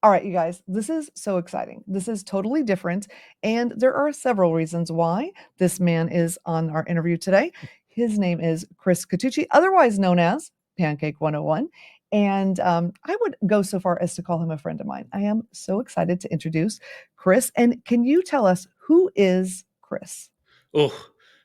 All right, you guys, this is so exciting. This is totally different. And there are several reasons why this man is on our interview today. His name is Chris Catucci, otherwise known as Pancake101. And I would go so far as to call him a friend of mine. I am so excited to introduce Chris. And can you tell us who is Chris? Oh,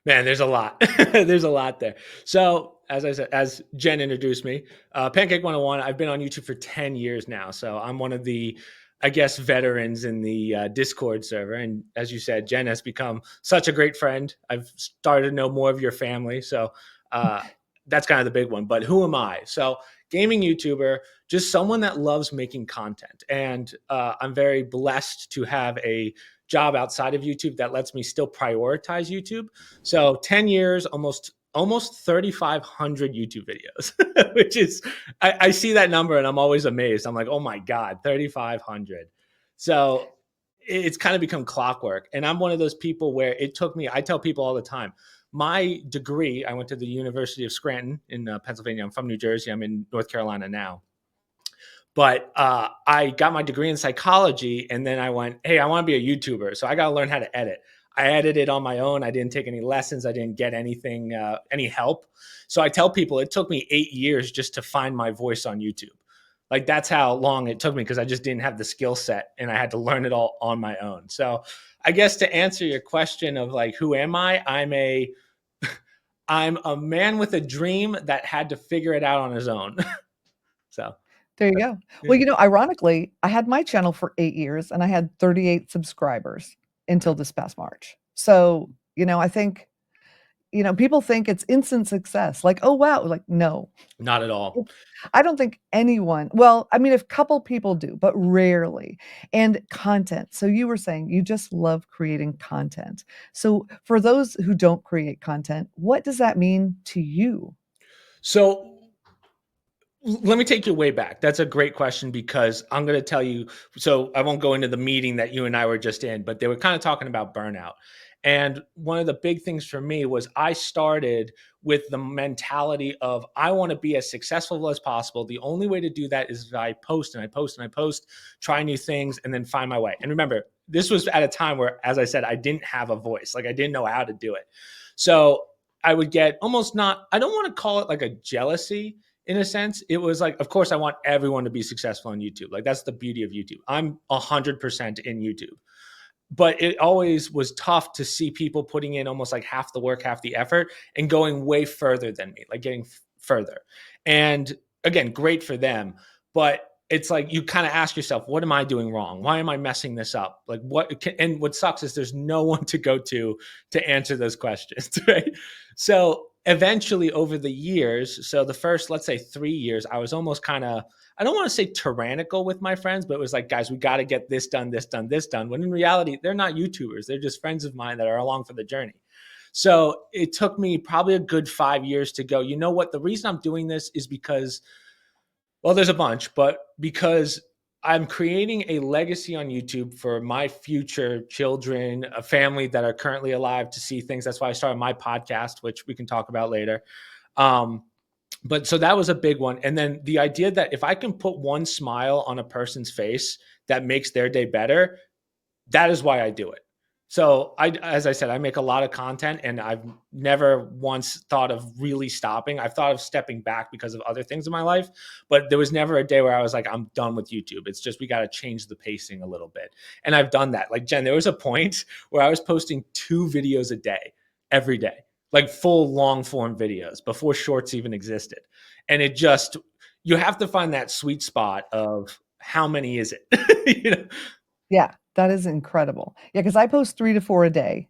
man, there's a lot. There's a lot there. So, as I said, as Jen introduced me, Pancake101, I've been on YouTube for 10 years now. So, I'm one of the, I guess, veterans in the Discord server. And as you said, Jen has become such a great friend. I've started to know more of your family. So, uh, that's kind of the big one. But who am I? So, gaming YouTuber, just someone that loves making content. And I'm very blessed to have a job outside of YouTube that lets me still prioritize YouTube. So 10 years, almost 3,500 YouTube videos, which is I see that number and I'm always amazed. I'm like, oh my God, 3,500. So it's kind of become clockwork. And I'm one of those people where it took me, I tell people all the time, my degree, I went to the University of Scranton in Pennsylvania. I'm from New Jersey. I'm in North Carolina now. But I got my degree in psychology, and then I went, hey, I want to be a YouTuber, so I got to learn how to edit. I edited on my own. I didn't take any lessons. I didn't get anything, any help. So I tell people it took me 8 years just to find my voice on YouTube. Like that's how long it took me because I just didn't have the skill set and I had to learn it all on my own. So I guess to answer your question of like, who am I? I'm a man with a dream that had to figure it out on his own. So There you go. Well, yeah. ironically, I had my channel for 8 years and I had 38 subscribers until this past March. So, I think, people think it's instant success. Like, oh, wow. Like, no, Not at all. I don't think anyone, well, I mean, a couple people do, but rarely. And content. So you were saying you just love creating content. So for those who don't create content, what does that mean to you? So let me take you way back. That's a great question because I'm going to tell you. So I won't go into the meeting that you and I were just in, but they were kind of talking about burnout. And one of the big things for me was I started with the mentality of I want to be as successful as possible. The only way to do that is if I post and I post and I post, try new things, and then find my way. And remember, this was at a time where, as I said, I didn't have a voice. Like I didn't know how to do it. So I would get almost not, I don't want to call it like a jealousy in a sense. It was like, of course, I want everyone to be successful on YouTube. Like that's the beauty of YouTube. I'm 100% in YouTube, but it always was tough to see people putting in almost like half the work, half the effort, and going way further than me, like getting further. And again, great for them, but it's like you kind of ask yourself, what am I doing wrong? Why am I messing this up? Like and what sucks is there's no one to go to answer those questions, right? So eventually over the years, so the first, let's say 3 years, I was almost kind of, I don't want to say tyrannical with my friends, but it was like, guys, we got to get this done, this done, this done. When in reality, they're not YouTubers. They're just friends of mine that are along for the journey. So it took me probably a good 5 years to go, you know what? The reason I'm doing this is because, well, there's a bunch, but because I'm creating a legacy on YouTube for my future children, a family that are currently alive to see things. That's why I started my podcast, which we can talk about later. Um, but so that was a big one. And then the idea that if I can put one smile on a person's face that makes their day better, that is why I do it. So as I said, I make a lot of content and I've never once thought of really stopping. I've thought of stepping back because of other things in my life, but there was never a day where I was like, I'm done with YouTube. It's just, we got to change the pacing a little bit. And I've done that. Like Jen, there was a point where I was posting 2 videos a day, every day, like full long form videos before shorts even existed. And it just, you have to find that sweet spot of how many is it? you know? Yeah, that is incredible. Yeah, because I post 3 to 4 a day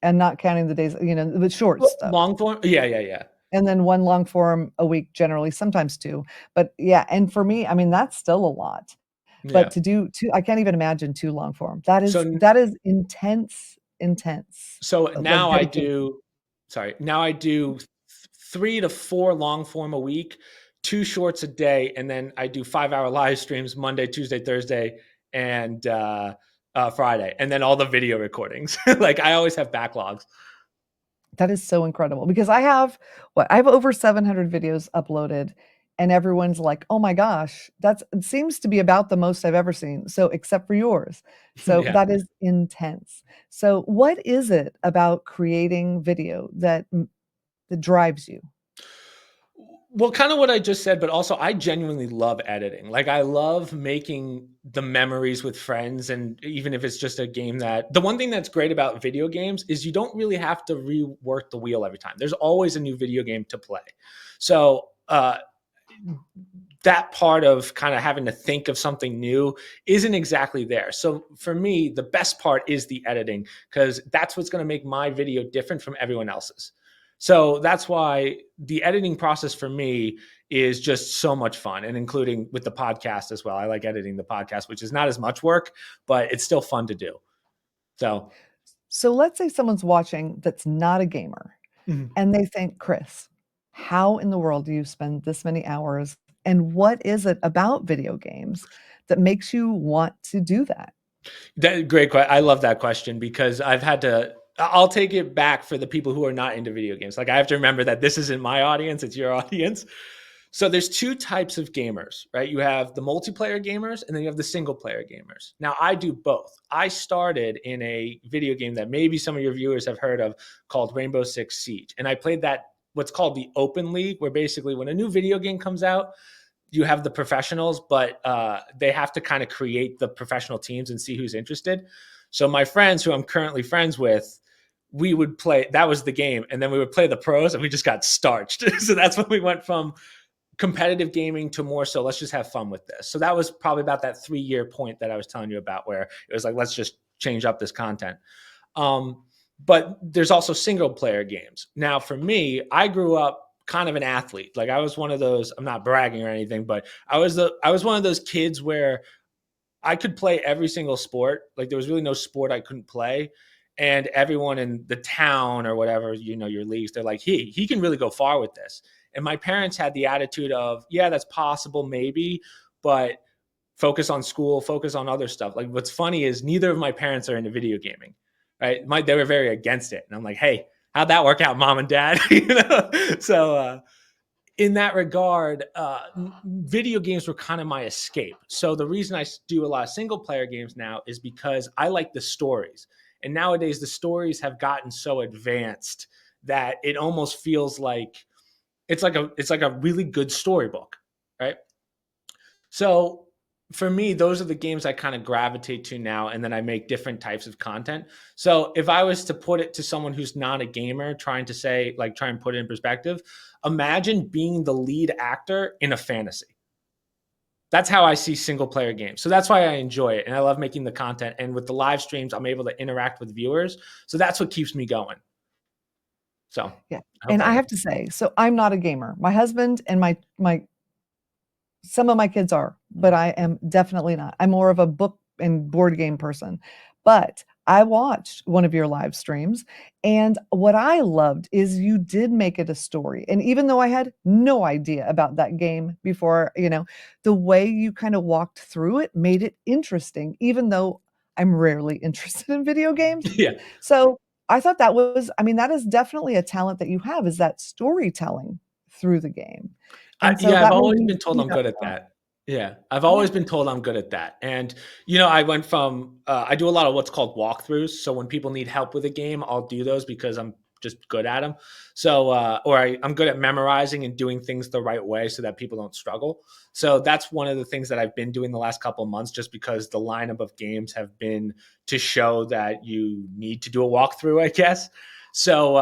and not counting the days, with short stuff. Long form? Yeah, yeah, yeah. And then 1 long form a week generally, sometimes 2. But yeah, and for me, I mean, that's still a lot. But Yeah. to do 2, I can't even imagine 2 long form. That is So that is intense, intense, so like now I dedication. do now I do 3 to 4 long form a week, 2 shorts a day, and then I do 5-hour live streams Monday, Tuesday, Thursday, and Friday, and then all the video recordings. Like I always have backlogs. That is so incredible because I have over 700 videos uploaded and everyone's like, "Oh my gosh, it seems to be about the most I've ever seen." So, except for yours. So, Yeah. that is intense. So, what is it about creating video that drives you? Well, kind of what I just said, but also I genuinely love editing. Like I love making the memories with friends, and even if it's just a game the one thing that's great about video games is you don't really have to rework the wheel every time. There's always a new video game to play. So, that part of kind of having to think of something new isn't exactly there. So for me, the best part is the editing because that's what's going to make my video different from everyone else's. So that's why the editing process for me is just so much fun, and including with the podcast as well. I like editing the podcast, which is not as much work, but it's still fun to do. So, So, let's say someone's watching that's not a gamer mhm. and they think, "Chris, how in the world do you spend this many hours, and what is it about video games that makes you want to do that?" I love that question because I've had to. I'll take it back for the people who are not into video games. Like I have to remember that this isn't my audience; it's your audience. So there's two types of gamers, right? You have the multiplayer gamers and then you have the single player gamers. Now I do both. I started in a video game that maybe some of your viewers have heard of called Rainbow Six Siege. And I played that what's called the open league, where basically when a new video game comes out, you have the professionals, but they have to kind of create the professional teams and see who's interested. So my friends who I'm currently friends with, we would play, that was the game. And then we would play the pros and we just got starched. So that's when we went from competitive gaming to more so let's just have fun with this. So that was probably about that 3-year point that I was telling you about where it was like, let's just change up this content. But there's also single player games. Now for me, I grew up kind of an athlete. Like I was one of those, I'm not bragging or anything, but I was one of those kids where I could play every single sport. Like there was really no sport I couldn't play. And everyone in the town or whatever, your leagues, they're like, he can really go far with this. And my parents had the attitude of, yeah, that's possible, maybe, but focus on school, focus on other stuff. Like what's funny is neither of my parents are into video gaming, right? They were very against it. And I'm like, hey, how'd that work out, mom and dad? So in that regard, video games were kind of my escape. So the reason I do a lot of single player games now is because I like the stories. And nowadays the stories have gotten so advanced that it almost feels like it's like a really good storybook, right? So for me, those are the games I kind of gravitate to now, and then I make different types of content. So if I was to put it to someone who's not a gamer, trying to say, like, try and put it in perspective, imagine being the lead actor in a fantasy. That's how I see single player games. So that's why I enjoy it. And I love making the content. And with the live streams, I'm able to interact with viewers. So that's what keeps me going. So Yeah, I hope and I that. have to say, so I'm not a gamer. My husband and my some of my kids are, but I am definitely not. I'm more of a book and board game person. But I watched one of your live streams, and what I loved is you did make it a story. And even though I had no idea about that game before, the way you kind of walked through it made it interesting, even though I'm rarely interested in video games. Yeah. So I thought I mean, that is definitely a talent that you have, is that storytelling through the game. And so Yeah, I've that made always me been told see I'm that good at part. that. Yeah, I've Yeah. always been told I'm good at that. And, I went from, I do a lot of what's called walkthroughs. So when people need help with a game, I'll do those because I'm just good at them. So, I'm good at memorizing and doing things the right way so that people don't struggle. So that's one of the things that I've been doing the last couple of months, just because the lineup of games have been to show that you need to do a walkthrough, I guess. So,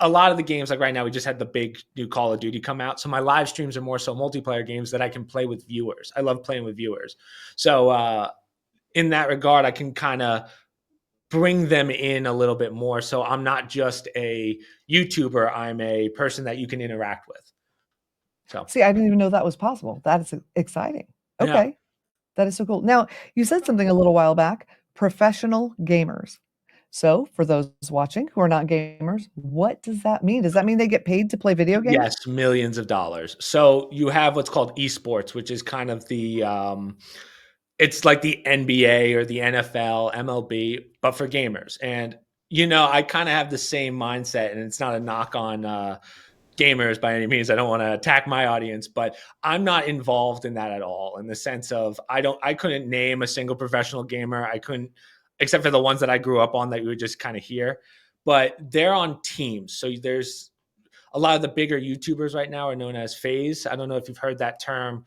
a lot of the games, like right now, we just had the big new Call of Duty come out. So my live streams are more so multiplayer games that I can play with viewers. I love playing with viewers. So in that regard, I can kind of bring them in a little bit more. So I'm not just a YouTuber, I'm a person that you can interact with. So See, I didn't even know that was possible. That is exciting. yeah. Okay. That is so cool. Now, you said something a little while back, professional gamers. So, for those watching who are not gamers, what does that mean? Does that mean they get paid to play video games? Yes, millions of dollars. So you have what's called esports, which is kind of it's like the NBA or the NFL, MLB, but for gamers. And I kind of have the same mindset, and it's not a knock on gamers by any means. I don't want to attack my audience, but I'm not involved in that at all, in the sense of I couldn't name a single professional gamer. I couldn't, except for the ones that I grew up on that you would just kind of hear. But they're on teams. So there's a lot of the bigger YouTubers right now are known as FaZe. I don't know if you've heard that term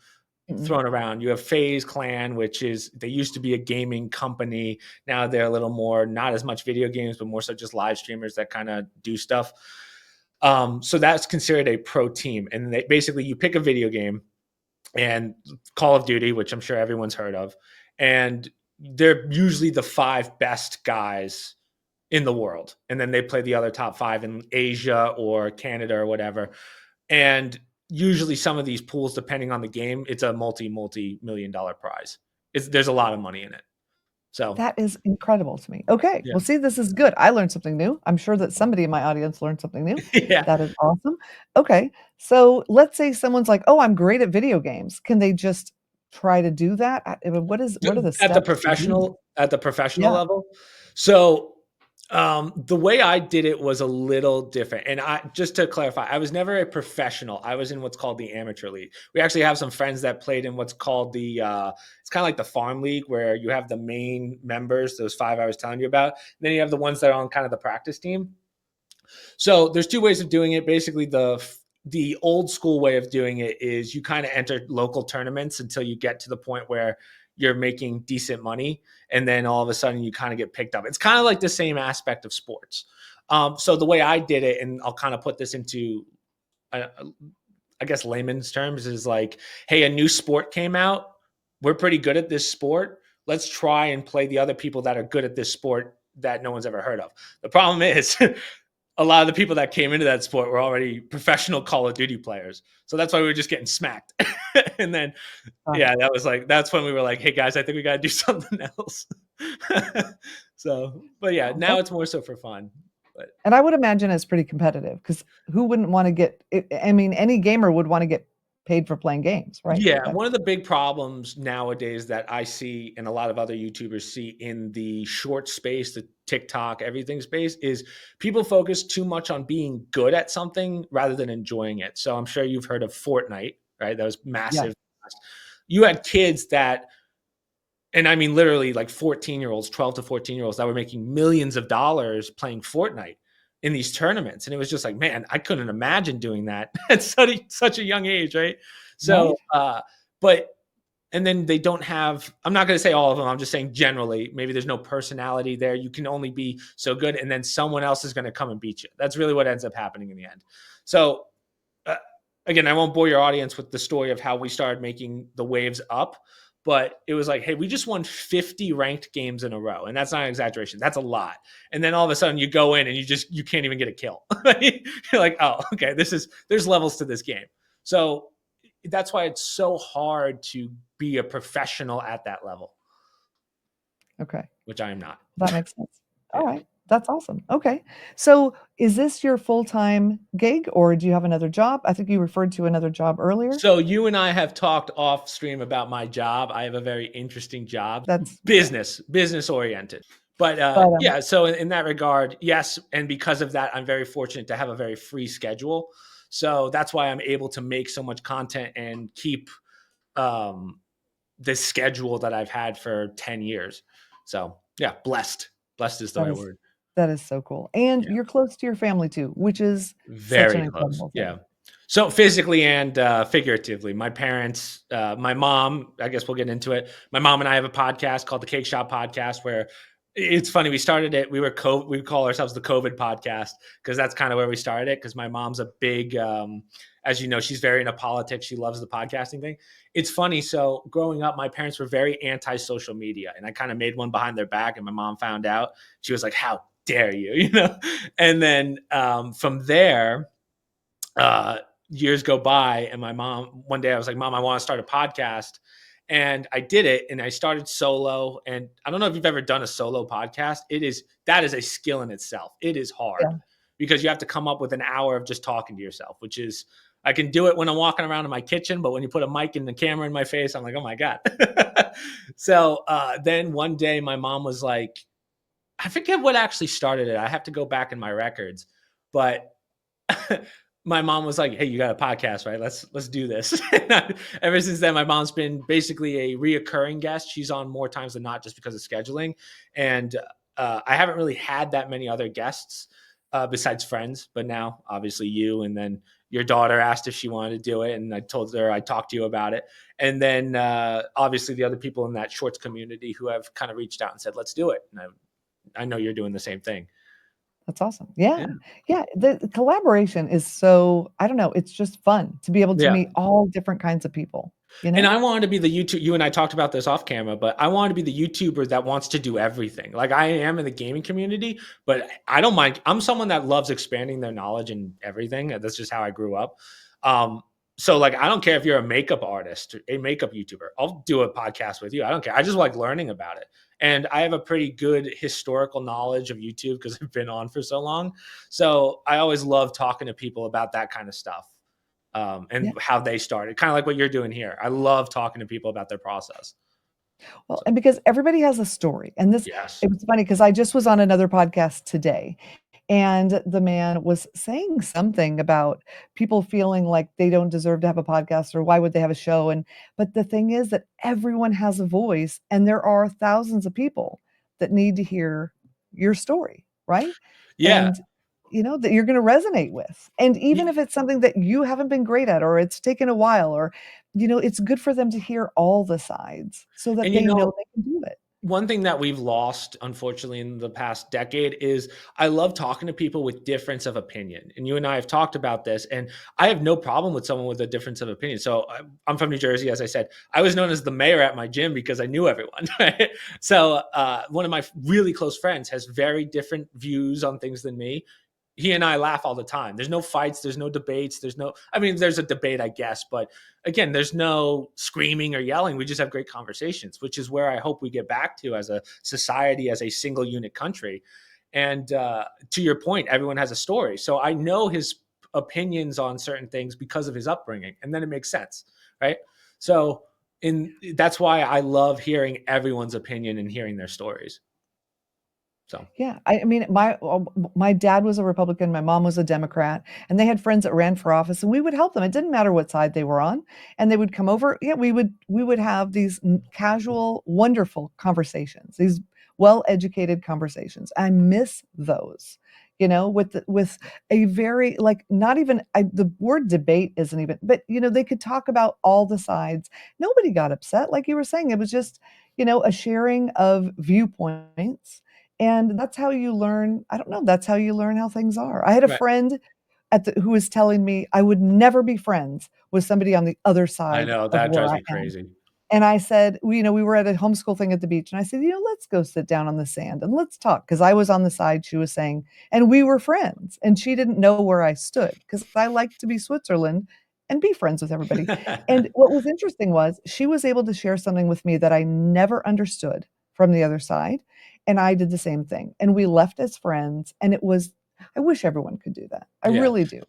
Mm-mm. thrown around. You have FaZe Clan, which is, they used to be a gaming company. Now they're a little more, not as much video games, but more so just live streamers that kind of do stuff. So that's considered a pro team. And they, basically you pick a video game, and Call of Duty, which I'm sure everyone's heard of, and they're usually the 5 best guys in the world. And then they play the other top 5 in Asia or Canada or whatever. And usually some of these pools, depending on the game, it's a multi-million dollar prize. There's a lot of money in it. So That is incredible to me. Okay, yeah. well, see, this is good. I learned something new. I'm sure that somebody in my audience learned something new. Yeah. That is awesome. Okay, so let's say someone's like, "Oh, I'm great at video games." Can they just try to do that? I mean, what are the At the steps to do that? professional Yeah. level. So the way I did it was a little different. And I, just to clarify, I was never a professional. I was in what's called the amateur league. We actually have some friends that played in what's called the it's kind of like the farm league, where you have the main members, those 5 I was telling you about. And then you have the ones that are on kind of the practice team. So there's 2 ways of doing it. Basically, the old school way of doing it is you kind of enter local tournaments until you get to the point where you're making decent money, and then all of a sudden you kind of get picked up. It's kind of like the same aspect of sports. So the way I did it, and I'll kind of put this into, I guess, layman's terms, is like, hey, a new sport came out. We're pretty good at this sport. Let's try and play the other people that are good at this sport that no one's ever heard of. The problem is a lot of the people that came into that sport were already professional Call of Duty players. So that's why we were just getting smacked. And then, Got it. yeah, that's when we were like, hey guys, I think we got to do something else. So, but yeah, Well, now it's more so for fun. But and I would imagine it's pretty competitive because who wouldn't wanna get I mean, any gamer would wanna get paid for playing games, right? yeah, That's one of the big problems nowadays that I see, and a lot of other YouTubers see in the short space, the TikTok, everything space, is people focus too much on being good at something rather than enjoying it. So I'm sure you've heard of Fortnite, right? That was yeah, massive. You had kids that, and I mean literally like 14-year-olds, 12 to 14-year-olds that were making millions of dollars playing Fortnite in these tournaments. And it was just like, man, I couldn't imagine doing that at such a young age, right? right? So, but, and then they don't have, I'm not going to say all of them, I'm just saying generally, maybe there's no personality there. You can only be so good, and then someone else is going to come and beat you. That's really what ends up happening in the end. So, uh, again, I won't bore your audience with the story of how we started making the waves up, but it was like, hey, we just won 50 ranked games in a row. And that's not an exaggeration. That's a lot. And then all of a sudden you go in and you can't even get a kill. You're like, oh, okay, there's levels to this game. So that's why it's so hard to be a professional at that level, Okay. which I am not. That makes sense. Yeah. Alright, that's awesome. Okay. So, is this your full-time gig, or do you have another job? I think you referred to another job earlier. So you and I have talked off stream about my job. I have a very interesting job, That's yeah. business oriented. But But, yeah, so in that regard, yes, and because of that, I'm very fortunate to have a very free schedule. So that's why I'm able to make so much content and keep um, this schedule that I've had for 10 years. So yeah, blessed. Blessed is the that right is word. that is so cool. And Yeah. you're close to your family too, which is such an Very close. incredible Yeah. thing. So physically and figuratively, my parents, my mom, I guess we'll get into it. My mom and I have a podcast called the Cake Shop Podcast, where it's funny. We started it. We call ourselves the COVID podcast because that's kind of where we started it. Because my mom's a big, as you know, she's very into politics. She loves the podcasting thing. It's funny. So growing up, my parents were very anti social media, and I kind of made one behind their back. And my mom found out. She was like, "How dare you?" You know. And then from there, uh, years go by, and my mom, one day I was like, Mom, I want to start a podcast. And I did it, and I started solo. And I don't know if you've ever done a solo podcast. That is a skill in itself. It is hard Yeah. because you have to come up with an hour of just talking to yourself, which is, I can do it when I'm walking around in my kitchen, but when you put a mic and the camera in my face, I'm like, oh my God. So then one day my mom was like, I forget what actually started it. I have to go back in my records, but my mom was like, "Hey, you got a podcast, right? Let's do this." Ever since then, my mom's been basically a reoccurring guest. She's on more times than not just because of scheduling, and I haven't really had that many other guests besides friends. But now, obviously, you, and then your daughter asked if she wanted to do it, and I told her I'd talk to you about it. And then obviously the other people in that shorts community who have kind of reached out and said, "Let's do it." And I know you're doing the same thing. That's awesome. Yeah. Yeah. Yeah, the collaboration is so I don't know, it's just fun to be able to Yeah. meet all different kinds of people, you And know? I wanted to be the YouTube. You and I talked about this off camera, but I wanted to be the YouTuber that wants to do everything. Like I am in the gaming community, but I don't mind. I'm someone that loves expanding their knowledge in everything. That's just how I grew up. Um, so like I don't care if you're a makeup artist, a makeup YouTuber. I'll do a podcast with you. I don't care. I just like learning about it. And I have a pretty good historical knowledge of YouTube because I've been on for so long. So I always love talking to people about that kind of stuff Yeah. and how they started, kind of like what you're doing here. I love talking to people about their process. Well, So, and because everybody has a story, and this yes. it was funny because I just was on another podcast today, and the man was saying something about people feeling like they don't deserve to have a podcast or why would they have a show, and but the thing is that everyone has a voice, and there are thousands of people that need to hear your story, right? Yeah. And, that you're gonna resonate with, and even Y- if it's something that you haven't been great at or it's taken a while or it's good for them to hear all the sides so that And they know they can do it. one thing that we've lost, unfortunately, in the past decade is I love talking to people with difference of opinion. And you and I have talked about this, and I have no problem with someone with a difference of opinion. So I'm from New Jersey, as I said. I was known as the mayor at my gym because I knew everyone. Right? So one of my really close friends has very different views on things than me. He and I laugh all the time. There's no fights, there's no debates, I mean, there's a debate, I guess, but again, there's no screaming or yelling. We just have great conversations, which is where I hope we get back to as a society, as a single unit country. And to your point, everyone has a story. So I know his opinions on certain things because of his upbringing, and then it makes sense, right? So that's why I love hearing everyone's opinion and hearing their stories. So Yeah, I mean, my dad was a Republican, my mom was a Democrat, and they had friends that ran for office, and we would help them. It didn't matter what side they were on, and they would come over. Yeah, we would have these casual, wonderful conversations, these well-educated conversations. I miss those, with a very like not even the word debate isn't even, but they could talk about all the sides. Nobody got upset, like you were saying. It was just a sharing of viewpoints and that's how you learn I don't know, that's how you learn how things are. I had a right. friend who was telling me I would never be friends with somebody on the other I side know of that where drives I me am. crazy. And I said, we were at a homeschool thing at the beach, and I said, let's go sit down on the sand and let's talk. Because I was on the side she was saying, and we were friends. And she didn't know where I stood because I like to be Switzerland and be friends with everybody. And what was interesting was she was able to share something with me that I never understood from the other side. And I did the same thing. And we left as friends. And I wish everyone could do that. I Yeah. really do.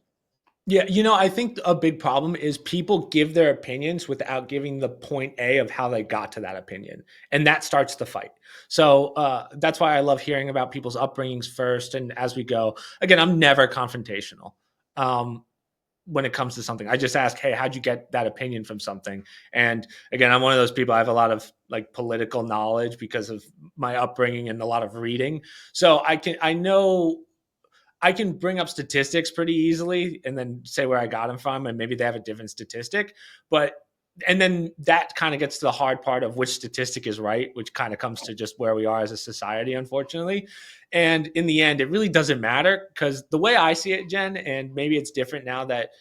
Yeah, I think a big problem is people give their opinions without giving the point A of how they got to that opinion, and that starts the fight. So that's why I love hearing about people's upbringings first, and as we go. Again, I'm never confrontational when it comes to something. I just ask, "Hey, how'd you get that opinion from something?" And again, I'm one of those people. I have a lot of like political knowledge because of my upbringing and a lot of reading, so I can bring up statistics pretty easily and then say where I got them from, and maybe they have a different statistic. But and then that kind of gets to the hard part of which statistic is right, which kind of comes to just where we are as a society, unfortunately. And in the end, it really doesn't matter because the way I see it, Jen, and maybe it's different now that,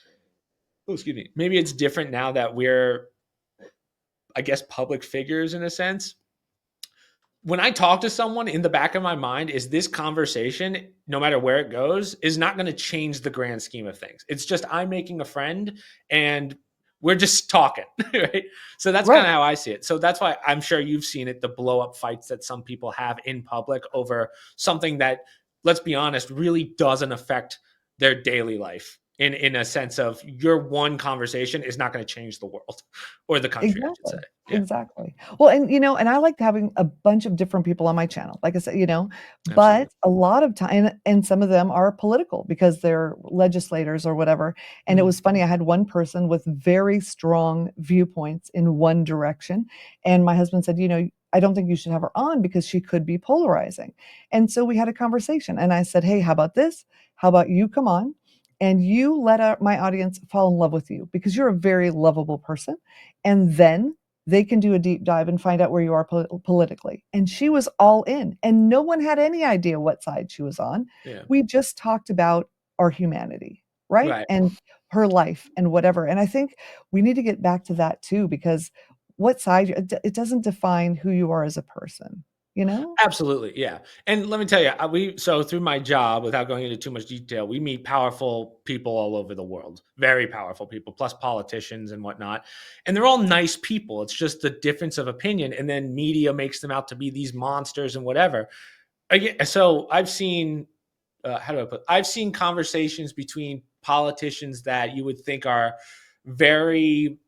oh, excuse me, maybe it's different now that we're, I guess, public figures in a sense. When I talk to someone, in the back of my mind is this conversation, no matter where it goes, is not going to change the grand scheme of things. It's just I'm making a friend and we're just talking, right? So that's kind of Right. how I see it. So that's why I'm sure you've seen it, the blow up fights that some people have in public over something that, let's be honest, really doesn't affect their daily life. in a sense of your one conversation is not going to change the world or the country, I should say. Exactly, Yeah, exactly. Well, and, and I like having a bunch of different people on my channel, like I said, but absolutely. a lot of time and some of them are political because they're legislators or whatever, and it Mhm. was funny, I had one person with very strong viewpoints in one direction, and my husband said, "I don't think you should have her on because she could be polarizing." And so we had a conversation, and I said, "Hey, how about this? How about you come on and you let my audience fall in love with you because you're a very lovable person, and then they can do a deep dive and find out where you are politically." And she was all in, and no one had any idea what side she was on. Yeah, We just talked about our humanity, right? right. And her life and whatever. And I think we need to get back to that too, because what side, it doesn't define who you are as a person, you know? Absolutely, yeah. And let me tell you, so through my job, without going into too much detail, we meet powerful people all over the world, very powerful people, plus politicians and whatnot. And they're all nice people. It's just the difference of opinion, and then media makes them out to be these monsters and whatever. So I've seen, how do I put? I've seen conversations between politicians that you would think are very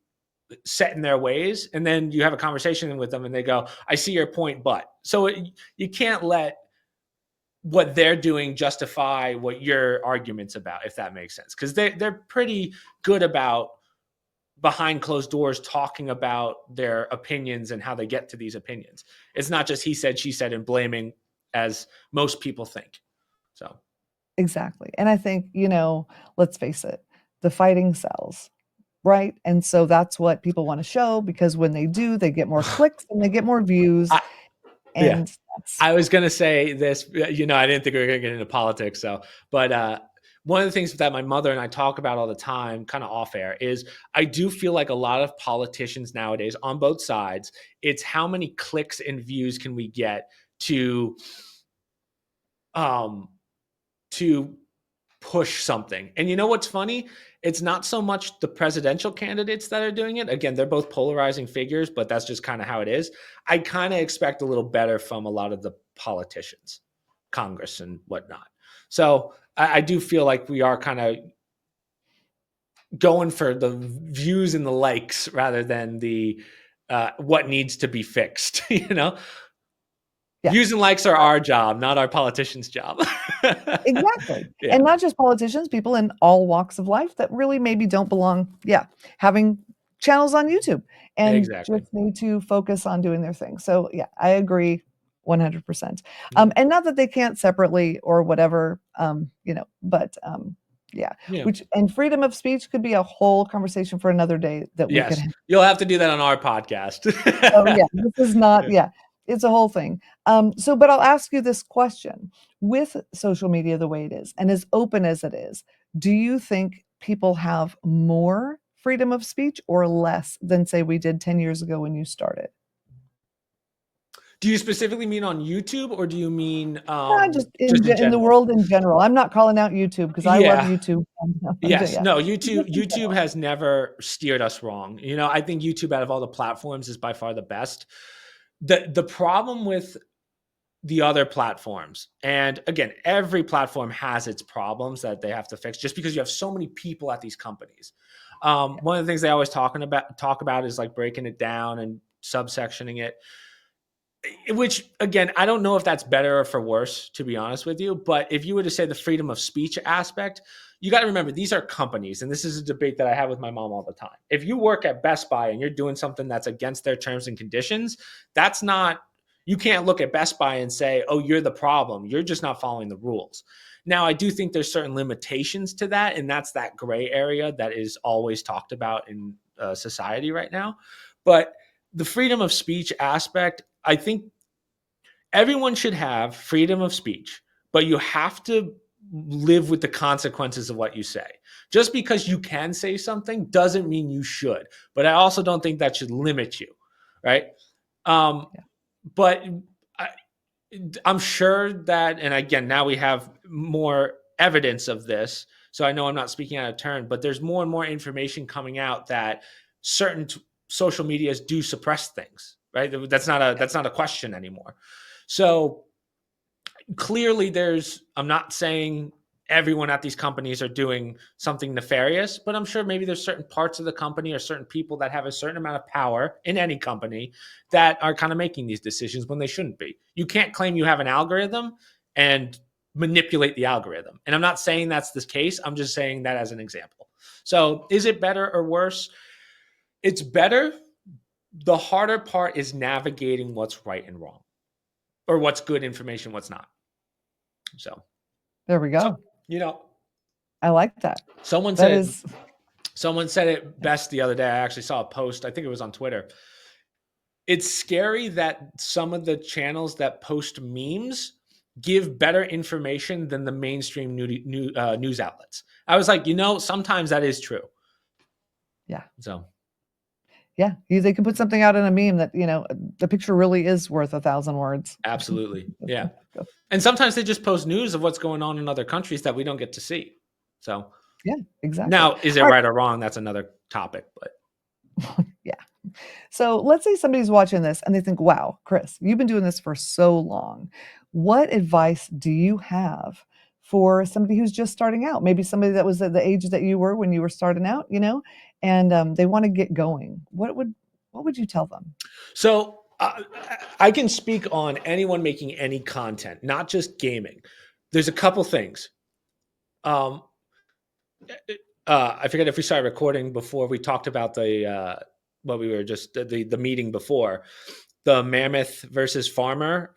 set in their ways, and then you have a conversation with them and they go, I see your point, but you can't let what they're doing justify what your argument's about, if that makes sense, because they're pretty good about behind closed doors talking about their opinions and how they get to these opinions. It's not just he said she said and blaming, as most people think. So Exactly. And I think, let's face it, the fighting sells, right? And so that's what people want to show because when they do, they get more clicks and they get more views. I, yeah, And that's I was going to say this, I didn't think we were going to get into politics. So, but one of the things that my mother and I talk about all the time, kind of off air, is I do feel like a lot of politicians nowadays on both sides, it's how many clicks and views can we get to, um, to push something. And you know what's funny? It's not so much the presidential candidates that are doing it. Again, they're both polarizing figures, but that's just kind of how it is. I kind of expect a little better from a lot of the politicians, Congress and whatnot. So I do feel like we are kind of going for the views and the likes rather than the what needs to be fixed. yeah. Views and likes are our job, not our politicians' job. Exactly. Yeah, And not just politicians, people in all walks of life that really maybe don't belong, yeah, having channels on YouTube and exactly. just need to focus on doing their thing. So, yeah, I agree 100%. Yeah. And not that they can't separately or whatever, but yeah, Yeah. which and freedom of speech could be a whole conversation for another day that we could Yes, have. you'll have to do that on our podcast. So, yeah, this is not, Yeah. yeah, it's a whole thing. So, but I'll ask you this question. With social media the way it is and as open as it is, do you think people have more freedom of speech or less than, say, we did 10 years ago when you started? Do you specifically mean on YouTube, or do you mean, Just just in in the general? world in general. I'm not calling out YouTube because I love Yeah. YouTube. Yes. Yeah, No, just in YouTube general. has never steered us wrong. I think YouTube out of all the platforms is by far the best. The problem with the other platforms, and again, every platform has its problems that they have to fix just because you have so many people at these companies. One of the things they always talk about is like breaking it down and subsectioning it, which again, I don't know if that's better or for worse, to be honest with you. But if you were to say the freedom of speech aspect, you got to remember these are companies, and this is a debate that I have with my mom all the time. If you work at Best Buy and you're doing something that's against their terms and conditions, that's not, you can't look at Best Buy and say, oh, you're the problem. You're just not following the rules. Now, I do think there's certain limitations to that, and that's that gray area that is always talked about in society right now. But the freedom of speech aspect, I think everyone should have freedom of speech, but you have to live with the consequences of what you say. Just because you can say something doesn't mean you should. But I also don't think that should limit you, right? Um, Yeah. but I, I'm sure that, and again, now we have more evidence of this. So I know I'm not speaking out of turn, but there's more and more information coming out that certain social medias do suppress things, right? That's not a question anymore. So clearly I'm not saying everyone at these companies are doing something nefarious, but I'm sure maybe there's certain parts of the company or certain people that have a certain amount of power in any company that are kind of making these decisions when they shouldn't be. You can't claim you have an algorithm and manipulate the algorithm. And I'm not saying that's the case. I'm just saying that as an example. So is it better or worse? It's better. The harder part is navigating what's right and wrong, or what's good information, what's not. So, There we so go. you know, I like that. someone That said is someone said it best the other day. I actually saw a post. I think it was on Twitter. It's scary that some of the channels that post memes give better information than the mainstream news outlets. I was like, sometimes that is true. yeah. So Yeah, they can put something out in a meme that, the picture really is worth 1,000 words. absolutely, yeah. And sometimes they just post news of what's going on in other countries that we don't get to see. So Yeah, exactly. now, is it All right. right or wrong? That's another topic, but Yeah. So let's say somebody's watching this and they think, wow, Chris, you've been doing this for so long. What advice do you have for somebody who's just starting out? Maybe somebody that was at the age that you were when you were starting out, and they want to get going. What would you tell them? so I can speak on anyone making any content, not just gaming. There's a couple things. Um, I forget if we started recording before we talked about what we were just the meeting before, the mammoth versus farmer.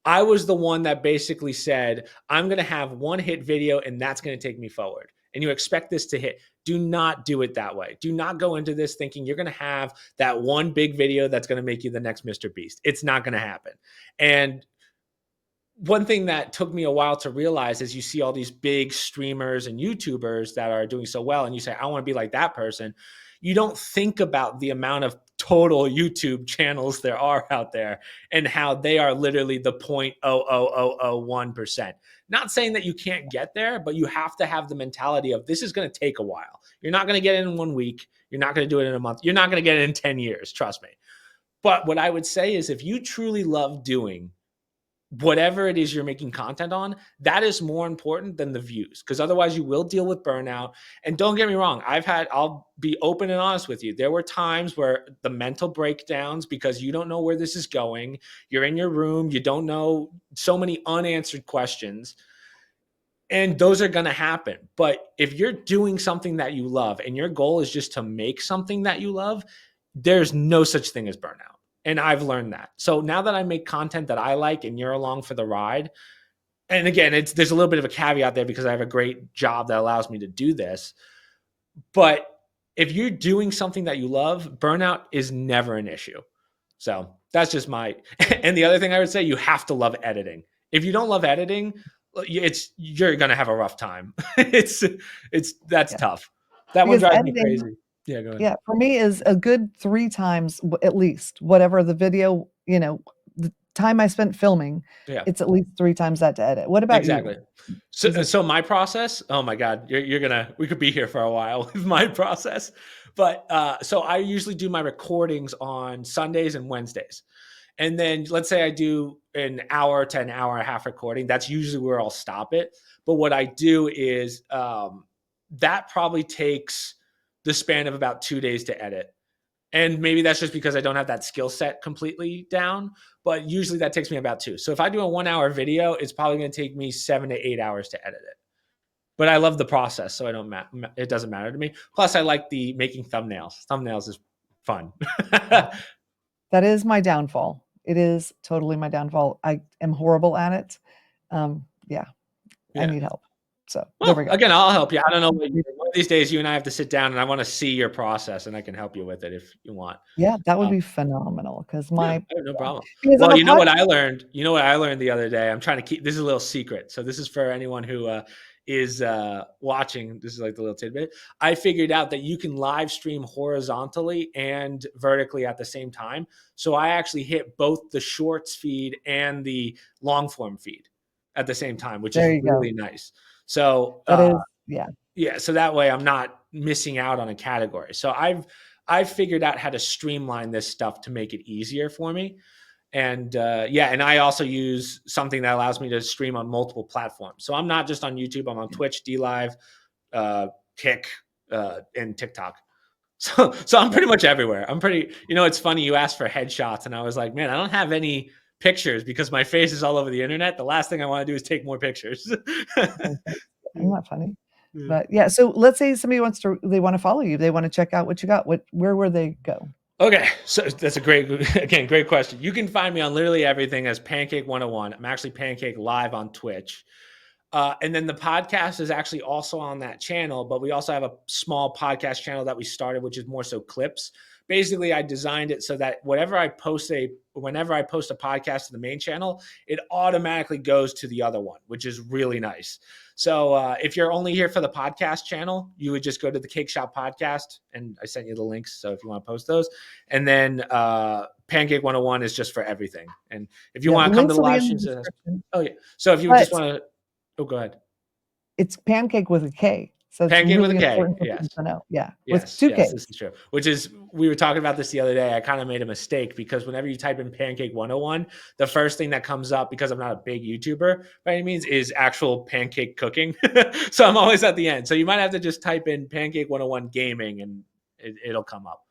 I was the one that basically said, I'm going to have one hit video and that's going to take me forward. And you expect this to hit. Do not do it that way. Do not go into this thinking you're going to have that one big video that's going to make you the next Mr. Beast. It's not going to happen. And one thing that took me a while to realize is you see all these big streamers and YouTubers that are doing so well, and you say, I want to be like that person. You don't think about the amount of total YouTube channels there are out there and how they are literally the 0.00001%. Not saying that you can't get there, but you have to have the mentality of this is going to take a while. You're not going to get it in 1 week. You're not going to do it in a month. You're not going to get it in 10 years. Trust me. But what I would say is if you truly love doing whatever it is you're making content on, that is more important than the views, because otherwise you will deal with burnout. And don't get me wrong, I'll be open and honest with you. There were times where the mental breakdowns, because you don't know where this is going. You're in your room, you don't know, so many unanswered questions. And those are going to happen. But if you're doing something that you love and your goal is just to make something that you love, there's no such thing as burnout. And I've learned that. So now that I make content that I like and you're along for the ride, and again, there's a little bit of a caveat there because I have a great job that allows me to do this. But if you're doing something that you love, burnout is never an issue. So that's just and the other thing I would say, you have to love editing. If you don't love editing, you're going to have a rough time. That's Yeah. tough. That one Because drives me editing, crazy. Yeah, go ahead. yeah, for me is a good 3 times at least, whatever the video, the time I spent filming, Yeah. it's at least 3 times that to edit. What about you? Exactly. So my process, oh my God, we could be here for a while with my process. But so I usually do my recordings on Sundays and Wednesdays. And then let's say I do an hour to an hour and a half recording. That's usually where I'll stop it. But what I do is that probably takes the span of about 2 days to edit. And maybe that's just because I don't have that skill set completely down, but usually that takes me about 2. So if I do a 1-hour video, it's probably going to take me 7 to 8 hours to edit it. But I love the process, so it doesn't matter to me. Plus, I like the making thumbnails. Thumbnails is fun. That is my downfall. It is totally my downfall. I am horrible at it. Yeah, I Yeah. need help. So there we Well, go. again, I'll help you. I don't know. One of these days, you and I have to sit down, and I want to see your process, and I can help you with it if you want. Yeah, that would Um, be phenomenal because Yeah, my no problem. because I'm Well, a you know what podcast. I learned? You know what I learned the other day? I'm trying to keep this is a little secret. So this is for anyone who is watching. This is like the little tidbit. I figured out that you can live stream horizontally and vertically at the same time. So I actually hit both the shorts feed and the long form feed at the same time, which is There you go. really nice. So That is yeah. yeah, so that way I'm not missing out on a category. So I've figured out how to streamline this stuff to make it easier for me. And and I also use something that allows me to stream on multiple platforms. So I'm not just on YouTube. I'm on Twitch, D Live, Kick, and TikTok. So I'm pretty much everywhere. I'm pretty. It's funny. You asked for headshots, and I was like, man, I don't have any pictures because my face is all over the internet. The last thing I want to do is take more pictures. Oh, thanks. Isn't that funny? Yeah. But yeah, so let's say somebody they want to follow you. They want to check out what you got. Where would they go? Okay, so that's a great question. You can find me on literally everything as Pancake101. I'm actually Pancake live on Twitch. And then the podcast is actually also on that channel, but we also have a small podcast channel that we started, which is more so clips. Basically, I designed it so that whenever I post a podcast to the main channel, it automatically goes to the other one, which is really nice. So if you're only here for the podcast channel, you would just go to the Cake Shop podcast, and I sent you the links. So if you want to post those, and then Pancake 101 is just for everything. And if you want to come to the live streams, oh yeah. So if you just want to, go ahead. It's Pancake with a K. So it's Pancake really with a K. important for Yes. people to know. Yeah. Yes, with 2 Ks. this is true. Which is, we were talking about this the other day. I kind of made a mistake because whenever you type in Pancake 101, the first thing that comes up, because I'm not a big YouTuber by any means, is actual pancake cooking. So I'm always at the end. So you might have to just type in Pancake 101 gaming and it'll come up.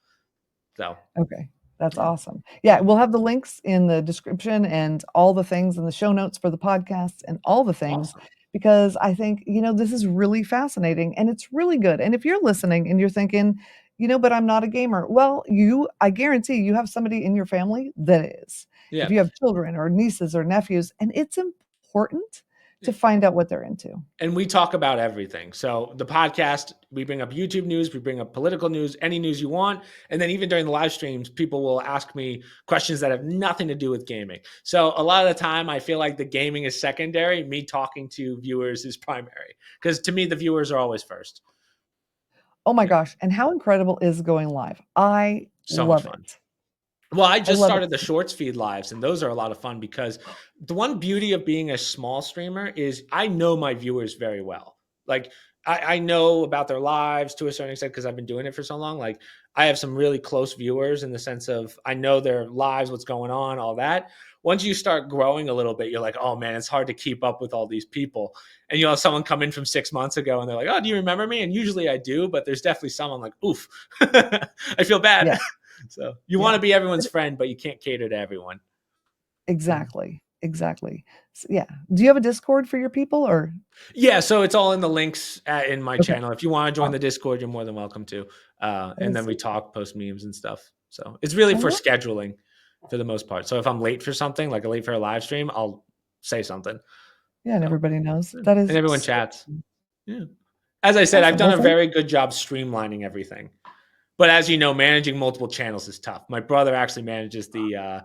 So okay. That's awesome. Yeah, we'll have the links in the description and all the things in the show notes for the podcast and all the things. Awesome. Because I think, this is really fascinating and it's really good. And if you're listening and you're thinking, but I'm not a gamer. Well, I guarantee you have somebody in your family that is. Yeah. If you have children or nieces or nephews, and it's important to find out what they're into. And we talk about everything. So the podcast, we bring up YouTube news, we bring up political news, any news you want. And then even during the live streams, people will ask me questions that have nothing to do with gaming. So a lot of the time, I feel like the gaming is secondary. Me talking to viewers is primary. Because to me, the viewers are always first. Oh my gosh. And how incredible is going live? I love it. Well, I just started the shorts feed lives, and those are a lot of fun because the one beauty of being a small streamer is I know my viewers very well. Like I know about their lives to a certain extent because I've been doing it for so long. Like I have some really close viewers in the sense of I know their lives, what's going on, all that. Once you start growing a little bit, you're like, oh man, it's hard to keep up with all these people. And you'll have someone come in from 6 months ago and they're like, oh, do you remember me? And usually I do, but there's definitely someone like, oof, I feel bad. Yeah. So you want to be everyone's friend, but you can't cater to everyone. Exactly. So, yeah. Do you have a Discord for your people or? Yeah. So it's all in the links in my channel. If you want to join the Discord, you're more than welcome to. And then we talk, post memes and stuff. So it's really for scheduling for the most part. So if I'm late for something, like late for a live stream, I'll say something. Yeah. And everybody knows that is. And everyone chats. Yeah. As I said, I've done a very good job streamlining everything. But as you know, managing multiple channels is tough. My brother actually manages the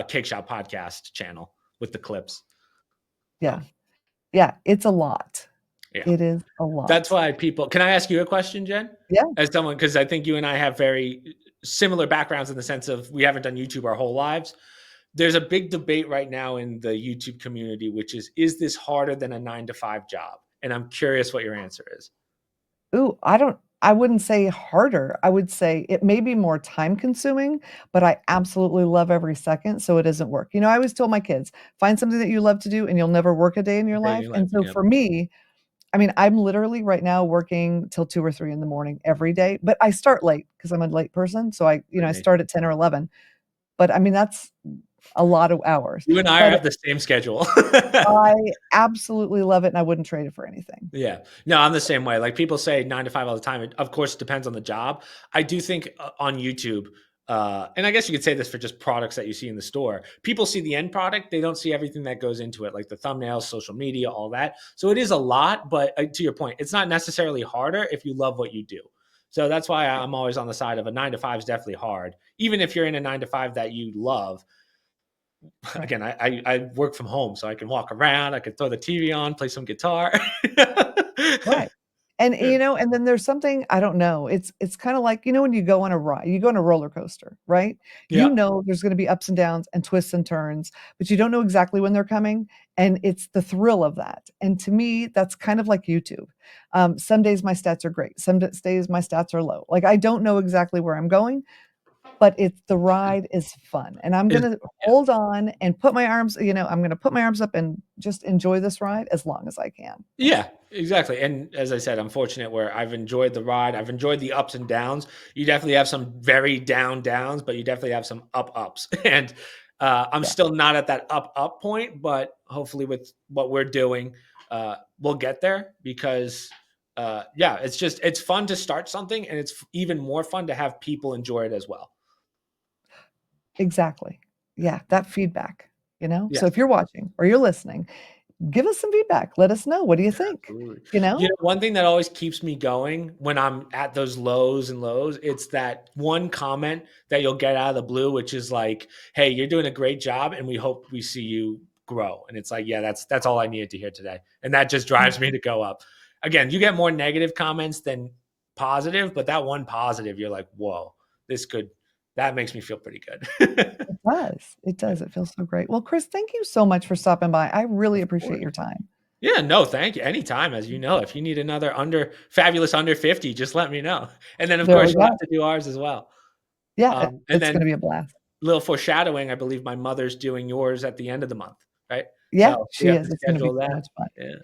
Cake Shop podcast channel with the clips. Yeah. Yeah. It's a lot. Yeah. It is a lot. That's why people, can I ask you a question, Jen? Yeah. As someone, because I think you and I have very similar backgrounds in the sense of we haven't done YouTube our whole lives. There's a big debate right now in the YouTube community, which is this harder than a 9-to-5 job? And I'm curious what your answer is. Ooh, I wouldn't say harder. I would say it may be more time consuming, but I absolutely love every second. So it doesn't work. I always tell my kids, find something that you love to do and you'll never work a day in your life. And so for me, I mean, I'm literally right now working till 2 or 3 in the morning every day, but I start late because I'm a late person. So I start at 10 or 11, but I mean, that's a lot of hours. You and I have the same schedule. I absolutely love it, and I wouldn't trade it for anything. Yeah. No, I'm the same way. Like people say 9-to-5 all the time. Of course, it depends on the job. I do think on YouTube, and I guess you could say this for just products that you see in the store. People see the end product. They don't see everything that goes into it, like the thumbnails, social media, all that. So it is a lot, but to your point, it's not necessarily harder if you love what you do. So that's why I'm always on the side of a 9-to-5 is definitely hard. Even if you're in a 9-to-5 that you love. Again, I work from home, so I can walk around. I can throw the TV on, play some guitar. Right. And and then there's something, I don't know. It's kind of like, when you go on a ride, you go on a roller coaster, right? Yeah. There's going to be ups and downs and twists and turns, but you don't know exactly when they're coming. And it's the thrill of that. And to me, that's kind of like YouTube. Some days my stats are great. Some days my stats are low. Like I don't know exactly where I'm going, but it's the ride is fun, and I'm Is gonna yeah. hold on and put my arms, I'm gonna put my arms up and just enjoy this ride as long as I can. Yeah, exactly, and as I said, I'm fortunate where I've enjoyed the ride, I've enjoyed the ups and downs. You definitely have some very down downs, but you definitely have some ups, and, I'm Yeah, still not at that up point, but hopefully with what we're doing, we'll get there because, yeah, it's fun to start something, and it's even more fun to have people enjoy it as well. exactly. Yeah, that feedback, you know? So Yes. if you're watching or you're listening, give us some feedback. Let us know, what do you think? Absolutely. You You know? know, one thing that always keeps me going when I'm at those lows and lows, it's that one comment that you'll get out of the blue, which is like, "Hey, you're doing a great job, and we hope we see you grow." And it's like, yeah, that's all I needed to hear today, and that just drives me to go up. Again, you get more negative comments than positive, but that one positive, you're like, "Whoa, this could." That makes me feel pretty good. It does. It does. It feels so great. Well, Chris, thank you so much for stopping by. I really Of appreciate course. your time. Yeah, no, thank you. Anytime, as you know, if you need another fabulous under 50, just let me know. And then, of There course, we you'll go. have to do ours as well. Yeah, And it's gonna then be a blast. little foreshadowing, I believe my mother's doing yours at the end of the month, right? Yeah, So we she have is. to It's gonna be schedule so that. much fun. Yeah.